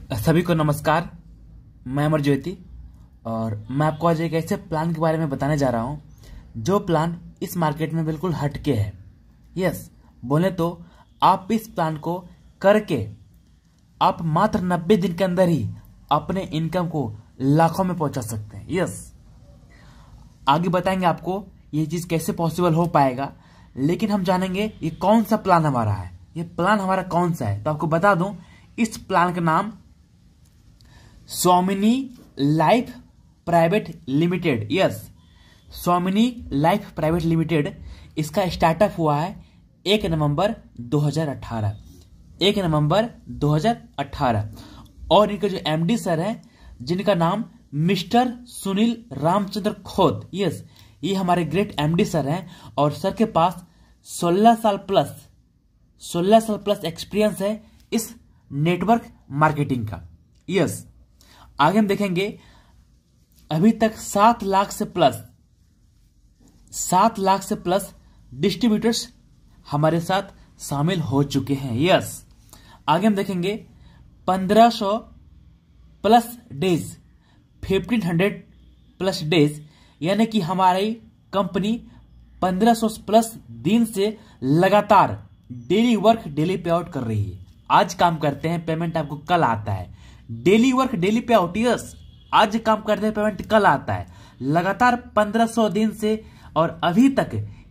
सभी को नमस्कार। मैं अमर ज्योति और मैं आपको आज एक ऐसे प्लान के बारे में बताने जा रहा हूं जो प्लान इस मार्केट में बिल्कुल हटके है। यस, बोले तो आप इस प्लान को करके आप मात्र 90 दिन के अंदर ही अपने इनकम को लाखों में पहुंचा सकते हैं। यस, आगे बताएंगे आपको ये चीज कैसे पॉसिबल हो पाएगा, लेकिन हम जानेंगे ये कौन सा प्लान हमारा है। ये प्लान हमारा कौन सा है तो आपको बता दूं, इस प्लान का नाम स्वामिनी लाइफ प्राइवेट लिमिटेड। यस, स्वामिनी लाइफ प्राइवेट लिमिटेड, इसका स्टार्टअप हुआ है 1 नवंबर 2018। 1 नवंबर 2018 और इनके जो एमडी सर हैं जिनका नाम मिस्टर सुनील रामचंद्र खोत। यस, ये हमारे ग्रेट एमडी सर हैं और सर के पास 16 साल प्लस एक्सपीरियंस है इस नेटवर्क मार्केटिंग का। यस, आगे हम देखेंगे अभी तक 7 लाख से प्लस डिस्ट्रीब्यूटर्स हमारे साथ शामिल हो चुके हैं। यस, आगे हम देखेंगे 1500 प्लस डेज, 1500 प्लस डेज, यानी कि हमारी कंपनी 1500 प्लस दिन से लगातार डेली वर्क डेली पे आउट कर रही है। आज काम करते हैं, पेमेंट आपको कल आता है। डेली वर्क डेली पे आउट। यस, आज काम करते हैं, पेमेंट कल आता है। लगातार 1500 दिन से और अभी तक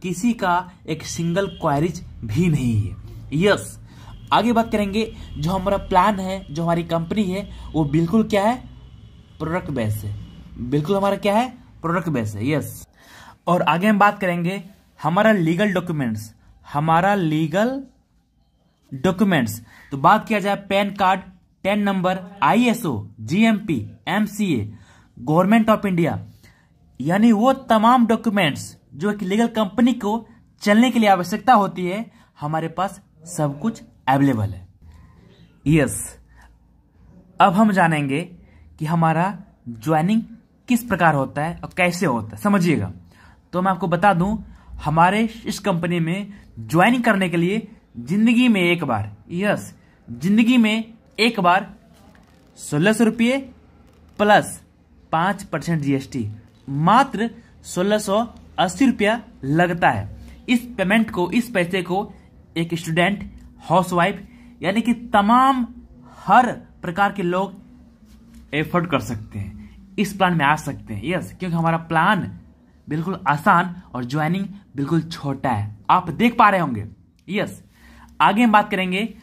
किसी का एक सिंगल क्वारीज भी नहीं है। यस, आगे बात करेंगे जो हमारा प्लान है, जो हमारी कंपनी है, वो बिल्कुल क्या है, प्रोडक्ट बेस है। बिल्कुल हमारा क्या है, प्रोडक्ट बेस है। यस, और आगे हम बात करेंगे हमारा लीगल डॉक्यूमेंट्स। तो बात किया जाए pan card, 10 number, ISO, GMP, MCA, government of India, यानी वो तमाम डॉक्यूमेंट्स जो एक लीगल कंपनी को चलने के लिए आवश्यकता होती है, हमारे पास सब कुछ अवेलेबल है। यस, अब हम जानेंगे कि हमारा ज्वाइनिंग किस प्रकार होता है और कैसे होता है, समझिएगा। तो मैं आपको बता दूं, हमारे इस कंपनी में ज्वाइनिंग करने के लिए जिंदगी में एक बार 1600 रुपये प्लस 5% GST, मात्र 1680 रुपया लगता है। इस पैसे को एक स्टूडेंट, हाउसवाइफ, यानी कि तमाम हर प्रकार के लोग एफोर्ड कर सकते हैं, इस प्लान में आ सकते हैं। यस, क्योंकि हमारा प्लान बिल्कुल आसान और ज्वाइनिंग बिल्कुल छोटा है, आप देख पा रहे होंगे। यस, आगे हम बात करेंगे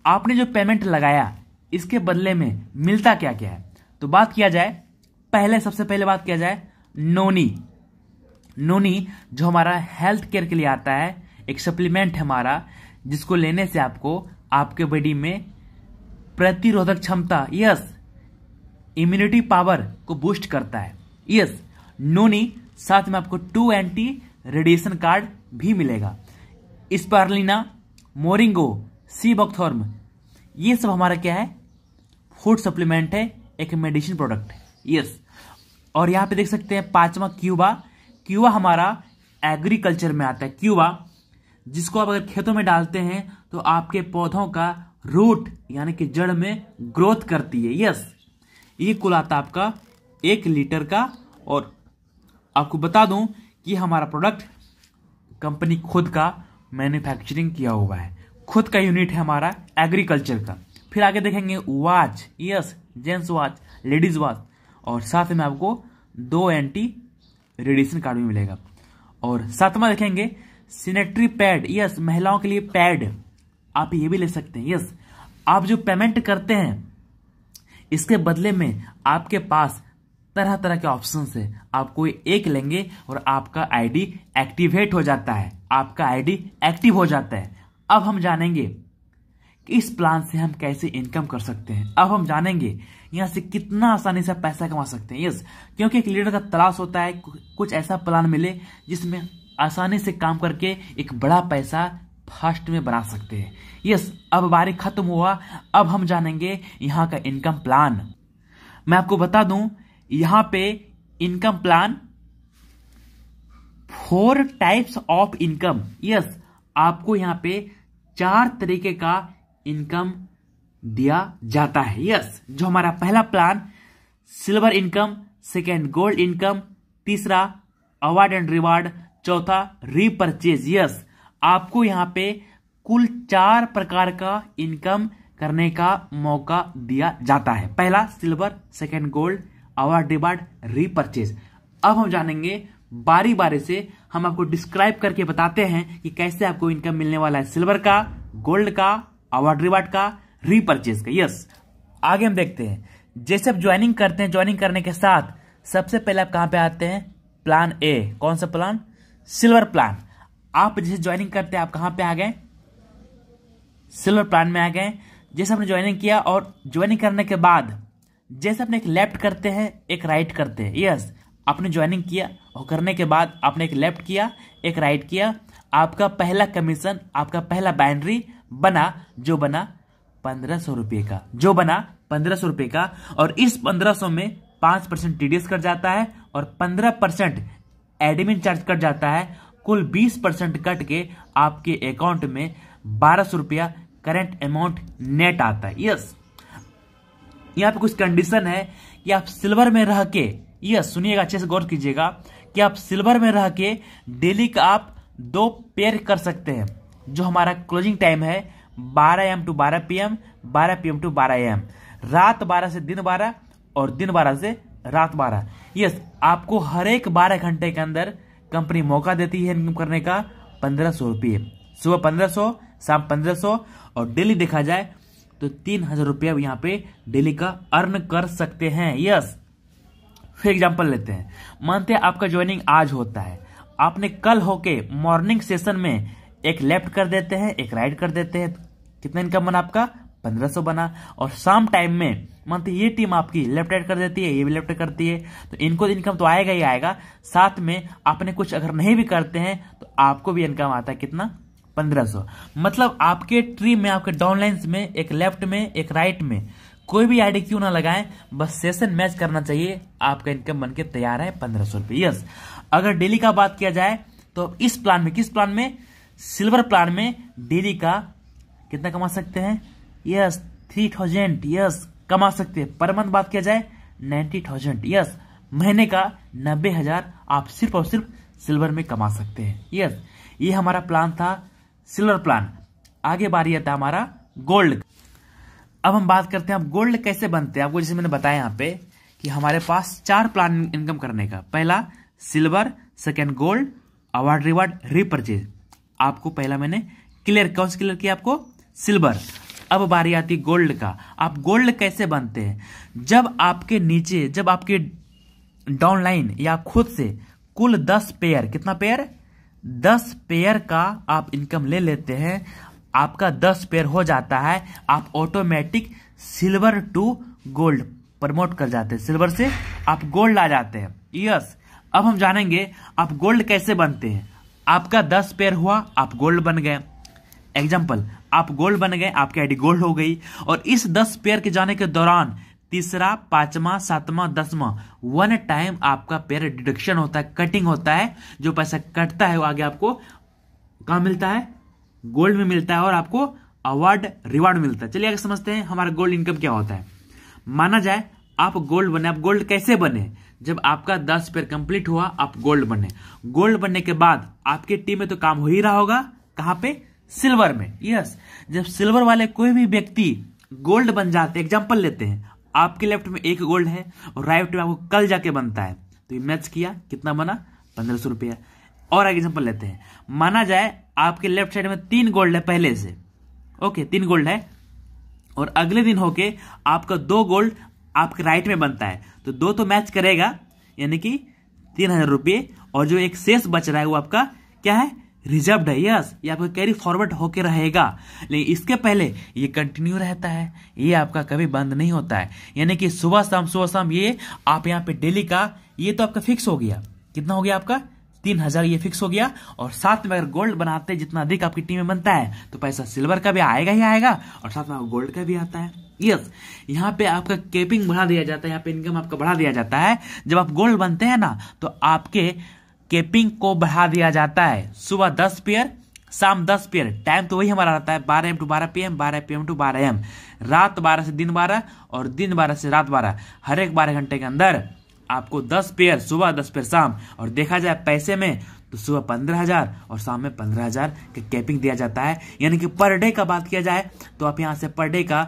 आपने जो पेमेंट लगाया इसके बदले में मिलता क्या क्या है। तो बात किया जाए, सबसे पहले बात किया जाए नोनी, जो हमारा हेल्थ केयर के लिए आता है, एक सप्लीमेंट है हमारा, जिसको लेने से आपको आपके बॉडी में प्रतिरोधक क्षमता, यस, इम्यूनिटी पावर को बूस्ट करता है। यस, नोनी, साथ में आपको 2 एंटी रेडिएशन कार्ड भी मिलेगा। स्पारुलिना, मोरिंगो, सी बकथॉर्म, ये सब हमारा क्या है, फूड सप्लीमेंट है, एक मेडिसिन प्रोडक्ट है। यस, और यहां पे देख सकते हैं 5वां क्यूबा हमारा एग्रीकल्चर में आता है। क्यूबा, जिसको आप अगर खेतों में डालते हैं तो आपके पौधों का रूट यानी कि जड़ में ग्रोथ करती है। यस, ये कुल आता आपका 1 लीटर का। और आपको बता दूं कि हमारा प्रोडक्ट कंपनी खुद का मैन्युफैक्चरिंग किया हुआ है, खुद का यूनिट है हमारा एग्रीकल्चर का। फिर आगे देखेंगे watch, yes, gents watch, ladies watch, और साथ में आपको 2 एंटी रेडिएशन कार्ड भी मिलेगा। और 7वां देखेंगे सैनिटरी पैड, यस, महिलाओं के लिए पैड, आप ये भी ले सकते हैं। यस, आप जो पेमेंट करते हैं इसके बदले में आपके पास तरह तरह के ऑप्शंस है, आप कोई एक लेंगे और आपका आईडी एक्टिवेट हो जाता है, आपका आईडी एक्टिव हो जाता है। अब हम जानेंगे कि इस प्लान से हम कैसे इनकम कर सकते हैं। अब हम जानेंगे यहां से कितना आसानी से पैसा कमा सकते हैं। यस, क्योंकि एक लीडर का तलाश होता है कुछ ऐसा प्लान मिले जिसमें आसानी से काम करके एक बड़ा पैसा फास्ट में बना सकते हैं। यस, अब बारी खत्म हुआ, अब हम जानेंगे यहां का इनकम प्लान। मैं आपको बता दूं, यहां पे income plan 4 types of income. Yes, आपको यहां पे 4 तरीके का इनकम दिया जाता है। यस, जो हमारा पहला plan silver income, second gold income, तीसरा अवार्ड एंड रिवार्ड, चौथा रीपरचेज। यस, आपको यहाँ पे कुल 4 प्रकार का इनकम करने का मौका दिया जाता है। पहला silver, second gold, award reward, repurchase. अब हम जानेंगे बारी बारी से, हम आपको डिस्क्राइब करके बताते हैं कि कैसे आपको इनकम मिलने वाला है सिल्वर का, गोल्ड का, अवार्ड रिवार्ड का, रीपरचेज का। यस, आगे हम देखते हैं। जैसे आप ज्वाइनिंग करते हैं, ज्वाइनिंग करने के साथ सबसे पहले आप कहां पे आते हैं? Plan A. कौन सा प्लान? Silver plan. आप जैसे ज्वाइनिंग करते हैं आप कहां पे आ गए? सिल्वर प्लान में आ गए। जैसे आपने ज्वाइनिंग किया और ज्वाइनिंग करने के बाद जैसे आपने एक लेफ्ट करते हैं, एक राइट करते हैं। यस, आपने ज्वाइनिंग किया और करने के बाद आपने एक लेफ्ट किया, एक राइट किया, आपका पहला कमीशन, आपका पहला बाइनरी बना, जो बना 1500 रुपये का, जो बना 1500 रुपये का। और इस 1500 में 5% टीडीएस कट जाता है और 15% एडमिन चार्ज कट जाता है। कुल 20% कट के आपके अकाउंट में 1200 रुपया करंट अमाउंट नेट आता है। यस, यहाँ पे कुछ कंडीशन है कि आप सिल्वर में रह के, यस सुनिएगा अच्छे से गौर कीजिएगा, कि आप सिल्वर में रह के डेली का आप 2 पेयर कर सकते हैं। जो हमारा क्लोजिंग टाइम है 12 AM to 12 PM, 12 PM to 12 AM, रात 12 से दिन 12 और दिन 12 से रात 12। यस, आपको हर एक 12 घंटे के अंदर कंपनी मौका देती है इनकम करने का 1500 रुपये। सुबह 1500, शाम 1500 और डेली देखा जाए तो 3000 रुपया यहाँ पे डेली का अर्न कर सकते हैं। यस, फिर एग्जांपल लेते हैं। मानते हैं आपका ज्वाइनिंग आज होता है, आपने कल होके मॉर्निंग सेशन में एक लेफ्ट कर देते हैं, एक राइट कर देते हैं, कितना इनकम बना आपका? 1500 बना। और शाम टाइम में मानते ये टीम आपकी लेफ्ट राइट कर देती है, ये भी लेफ्ट राइट करती है, तो इनको इनकम तो आएगा ही आएगा। साथ में आपने कुछ अगर नहीं भी करते हैं तो आपको भी इनकम आता है कितना? 1500। मतलब आपके ट्री में, आपके डाउनलाइंस में, एक लेफ्ट में, एक राइट में कोई भी आईडी क्यों ना लगाएं, बस सेशन मैच करना चाहिए, आपका इनकम बनके तैयार है 1500 रुपये। यस, अगर डेली का बात किया जाए तो इस प्लान में, किस प्लान में? सिल्वर प्लान में डेली का कितना कमा सकते हैं? यस, 3000 यस कमा सकते हैं। पर मंथ बात किया जाए 90,000 यस, महीने का 90,000 आप सिर्फ और सिर्फ सिल्वर में कमा सकते हैं। यस, ये हमारा प्लान था सिल्वर प्लान। आगे बारी आता है हमारा गोल्ड। अब हम बात करते हैं अब गोल्ड कैसे बनते हैं। आपको जैसे मैंने बताया यहाँ पे कि हमारे पास 4 प्लान इनकम करने का। पहला silver, second gold, award reward, repurchase. आपको पहला मैंने क्लियर, कौन सा क्लियर किया? आपको सिल्वर। अब बारी आती है गोल्ड का। आप गोल्ड कैसे बनते हैं? जब आपके नीचे, जब आपके डाउनलाइन या खुद से कुल 10 पेयर, कितना पेयर? 10 पेयर का आप इनकम ले लेते हैं, आपका 10 पेयर हो जाता है, आप automatic silver to gold promote कर जाते हैं, सिल्वर से आप गोल्ड आ जाते हैं। यस, अब हम जानेंगे आप गोल्ड कैसे बनते हैं। आपका 10 पेयर हुआ, आप गोल्ड बन गए। एग्जाम्पल, आप गोल्ड बन गए, आपकी आईडी गोल्ड हो गई। और इस 10 पेयर के जाने के दौरान तीसरा, 5वां, 7वां, 10वां 1 टाइम आपका पेयर डिडक्शन होता है, कटिंग होता है। जो पैसा कटता है वो आगे आपको कहां मिलता है? गोल्ड में मिलता है और आपको अवार्ड रिवार्ड मिलता है। चलिए आगे समझते हैं हमारा गोल्ड इनकम क्या होता है। माना जाए आप गोल्ड बने। आप गोल्ड कैसे बने? जब आपका 10 पेयर कंप्लीट हुआ, आप गोल्ड बने। गोल्ड बनने के बाद आपके टीम में तो काम हो ही रहा होगा, कहां पे? सिल्वर में। यस, जब सिल्वर वाले कोई भी व्यक्ति गोल्ड बन जाते, एग्जांपल लेते हैं, आपके लेफ्ट में 1 गोल्ड है और राइट में आपको कल जाके बनता है, तो ये मैच किया, कितना बना? 1500 रुपया। और एग्जांपल लेते हैं, माना जाए आपके लेफ्ट साइड में 3 गोल्ड है पहले से, ओके 3 गोल्ड है, और अगले दिन होके आपका 2 गोल्ड आपके राइट में बनता है, तो 2 तो मैच करेगा, यानी कि 3000 रुपये। और जो एक शेष बच रहा है वो आपका क्या है? रिजर्व्ड है। यस, ये आपका कैरी फॉरवर्ड होके रहेगा, लेकिन इसके पहले ये कंटिन्यू रहता है, ये आपका कभी बंद नहीं होता है। यानी कि सुबह शाम ये आप यहाँ पे डेली का, ये तो आपका फिक्स हो गया। कितना हो गया आपका? 3000 ये फिक्स हो गया। और साथ में अगर गोल्ड बनाते हैं, जितना अधिक आपकी टीम में बनता है, तो पैसा सिल्वर का भी आएगा ही आएगा और साथ में गोल्ड का भी आता है। यस, यहाँ पे आपका केपिंग बढ़ा दिया जाता है, यहाँ पे इनकम आपका बढ़ा दिया जाता है। जब आप गोल्ड बनते हैं ना, तो आपके केपिंग को बढ़ा दिया जाता है। सुबह 10 पेयर, शाम 10 पेयर, टाइम तो वही हमारा रहता है 12 AM to 12 PM, 12 PM to 12 AM, रात 12 से दिन 12 और दिन 12 से रात 12, हर एक 12 घंटे के अंदर आपको 10 पेयर सुबह 10 पेयर शाम। और देखा जाए पैसे में तो सुबह 15,000 और शाम में 15,000 का कैपिंग दिया जाता है। यानी कि पर डे का बात किया जाए तो आप यहाँ से पर डे का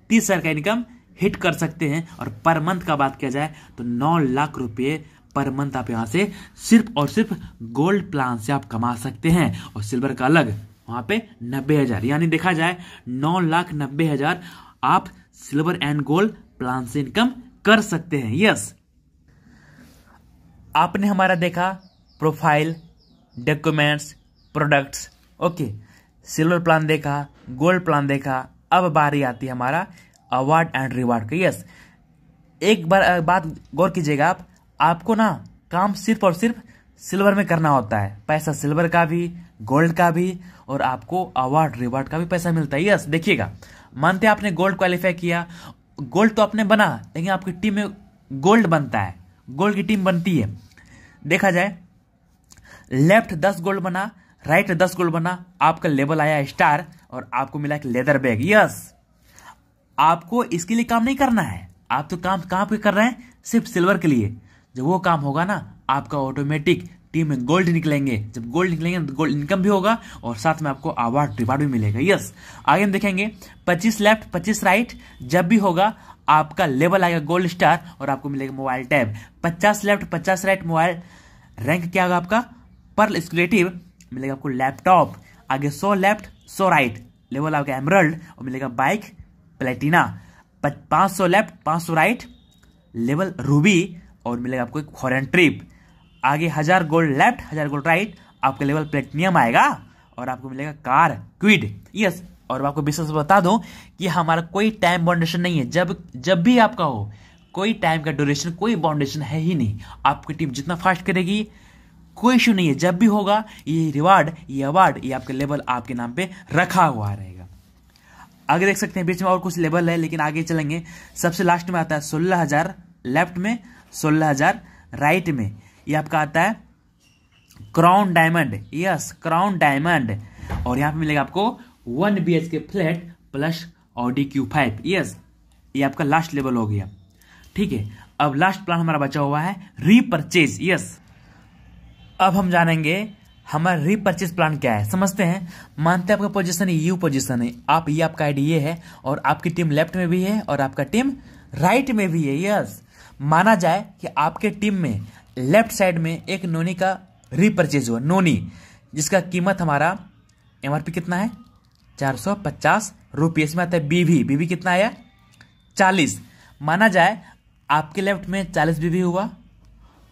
30,000 का इनकम हिट कर सकते हैं। और पर मंथ का बात किया जाए तो 9 लाख रुपये पर मंथ आप यहाँ से सिर्फ और सिर्फ गोल्ड प्लान से आप कमा सकते हैं। और सिल्वर का अलग वहां पे 90,000, यानी देखा जाए 9,90,000 आप सिल्वर एंड गोल्ड प्लान से इनकम कर सकते हैं। यस, आपने हमारा देखा profile, documents, products, okay, silver plan देखा, गोल्ड प्लान देखा। अब बारी आती है हमारा अवार्ड एंड रिवार्ड का। यस, एक बार बात गौर कीजिएगा, आपको ना काम सिर्फ और सिर्फ सिल्वर में करना होता है। पैसा सिल्वर का भी, गोल्ड का भी, और आपको अवार्ड रिवार्ड का भी पैसा मिलता है। यस, देखिएगा, मानते आपने गोल्ड क्वालिफाई किया, गोल्ड तो आपने बना, लेकिन आपकी टीम में गोल्ड बनता है, गोल्ड की टीम बनती है। देखा जाए लेफ्ट 10 गोल्ड बना, राइट 10 गोल्ड बना, आपका लेवल आया स्टार और आपको मिला एक लेदर बैग। यस, आपको इसके लिए काम नहीं करना है, आप तो काम कहां पे कर रहे हैं, सिर्फ सिल्वर के लिए। जब वो काम होगा ना, आपका ऑटोमेटिक टीम में गोल्ड निकलेंगे। जब गोल्ड निकलेंगे तो गोल्ड इनकम भी होगा और साथ में आपको अवार्ड रिवार्ड भी मिलेगा। यस, आगे हम देखेंगे 25 लेफ्ट 25 राइट जब भी होगा आपका लेवल आएगा गोल्ड स्टार और आपको मिलेगा mobile tab. 50 left 50 right mobile rank क्या होगा आपका, पर्ल एक्सक्लूसिव, मिलेगा आपको लैपटॉप। आगे 100 लेफ्ट 100 राइट लेवल आपका एमरल्ड और मिलेगा bike Platina. 500 left 500 right level Ruby और मिलेगा आपको एक फॉरेन ट्रिप। आगे 1000 गोल्ड लेफ्ट 1000 गोल्ड राइट आपका लेवल प्लेटिनियम आएगा और आपको मिलेगा कार क्विड। यस, और आपको विशेष बता दूं कि हमारा कोई टाइम बाउंडेशन नहीं है। जब भी आपका हो, कोई टाइम का ड्यूरेशन, कोई बाउंडेशन है ही नहीं। आपकी टीम जितना फास्ट करेगी कोई इशू नहीं है। जब भी होगा ये रिवार्ड, ये अवार्ड, ये आपके लेवल आपके नाम पे रखा हुआ रहेगा। आगे देख सकते हैं बीच में और कुछ लेवल है, लेकिन आगे चलेंगे। सबसे लास्ट में आता है 16,000 लेफ्ट में, 16,000 राइट में। ये आपका आता है crown diamond. Yes, crown diamond. और यहाँ पे मिलेगा आपको 1 BHK flat plus Audi Q5। Yes, ये आपका लास्ट लेवल हो गया। ठीक है, अब लास्ट प्लान हमारा बचा हुआ है रीपरचेज। यस, अब हम जानेंगे हमारा रीपरचेज प्लान क्या है, समझते हैं। मानते हैं आपका पोजीशन यू पोजीशन है, आप ये आपका आईडी ये है और आपकी टीम लेफ्ट में भी है और आपका टीम राइट में भी है। यस, माना जाए कि आपके टीम में लेफ्ट साइड में एक नोनी का रीपरचेज हुआ, नोनी, जिसका कीमत हमारा MRP कितना है 450 रुपये। इसमें आता है बीवी कितना आया 40। माना जाए आपके लेफ्ट में 40 बीवी हुआ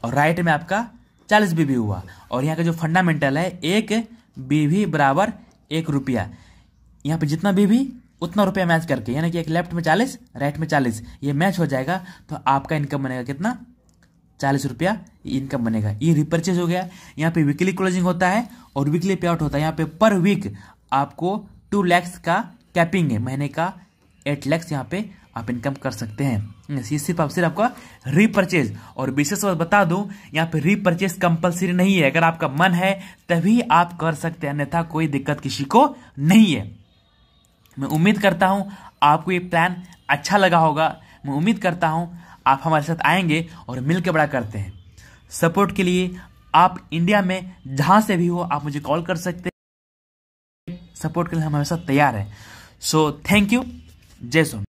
और राइट में आपका 40 बीवी हुआ। और यहाँ का जो फंडामेंटल है, एक बीवी बराबर 1 रुपया। यहाँ पे जितना बीवी उतना रुपया मैच करके, यानी कि एक लेफ्ट में 40 राइट में 40, ये मैच हो जाएगा तो आपका इनकम बनेगा कितना 40 रुपया इनकम बनेगा। ये रिपर्चेज हो गया। यहाँ पे वीकली क्लोजिंग होता है और वीकली पे आउट होता है। यहाँ पे पर वीक आपको 2 लाख का कैपिंग है, महीने का 8 लाख यहाँ पे आप इनकम कर सकते हैं। ये सिर्फ आपका रीपरचेज। और विशेष बात बता दूं, यहाँ पे रीपरचेज कंपलसरी नहीं है, अगर आपका मन है तभी आप कर सकते हैं, अन्यथा कोई दिक्कत किसी को नहीं है। मैं उम्मीद करता हूं आपको ये प्लान अच्छा लगा होगा। मैं उम्मीद करता हूं आप हमारे साथ आएंगे और मिलकर बड़ा करते हैं। सपोर्ट के लिए आप इंडिया में जहां से भी हो आप मुझे कॉल कर सकते हैं। सपोर्ट के लिए हम हमेशा तैयार हैं। सो थैंक यू, जय सोन।